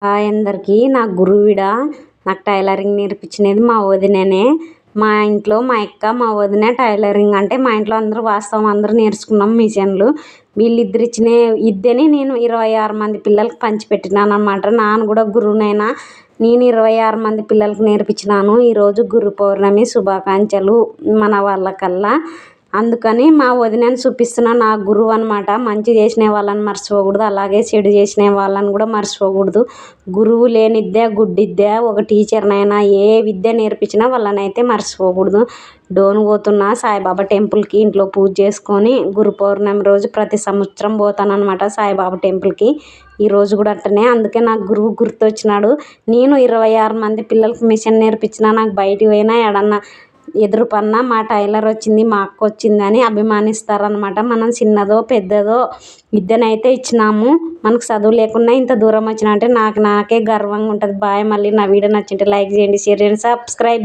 Hi అందరికీ. నా గురువిడ నాకు టైలరింగ్ నేర్పించినది మా వదిననే. మా ఇంట్లో మా అక్క మా వదిన టైలరింగ్ అంటే మా ఇంట్లో అందరూ వాస్తవం అందరూ నేర్చుకున్నాం మిషన్లు. వీళ్ళిద్దరు ఇచ్చిన ఇద్దని నేను 26 మంది పిల్లలకి పంచిపెట్టినాను అనమాట. నాన్న కూడా గురువునైనా నేను 26 మంది పిల్లలకి నేర్పించినాను. ఈరోజు గురు పౌర్ణమి శుభాకాంక్షలు మన వాళ్ళకల్లా. అందుకని మా వదినని చూపిస్తున్నా. నా గురువు అనమాట. మంచి చేసిన వాళ్ళని మర్చిపోకూడదు, అలాగే చెడు చేసిన వాళ్ళని కూడా మర్చిపోకూడదు. గురువు లేని విద్య గుడ్డిద్య. ఒక టీచర్నైనా ఏ విద్య నేర్పించినా వాళ్ళనైతే మర్చిపోకూడదు. డోను పోతున్నా సాయిబాబా టెంపుల్కి ఇంట్లో పూజ చేసుకొని గురు పౌర్ణమి రోజు ప్రతి సంవత్సరం పోతాను అనమాట సాయిబాబా టెంపుల్కి. ఈరోజు కూడా అట్టనే. అందుకే నాకు గురువు గుర్తొచ్చినాడు. నేను 26 మంది పిల్లలకి మిషన్ నేర్పించిన. నాకు బయటికి పోయినా ఎడన్నా ఎదురు పన్నా మా టైలర్ వచ్చింది, మా అక్క వచ్చిందని అభిమానిస్తారనమాట. మనం చిన్నదో పెద్దదో విద్యనైతే ఇచ్చినాము. మనకు చదువు లేకున్నా ఇంత దూరం వచ్చినా అంటే నాకే గర్వంగా ఉంటుంది. బాయ్. మళ్ళీ నా వీడియో నచ్చింటే లైక్ చేయండి, షేర్ చేయండి, సబ్స్క్రైబ్.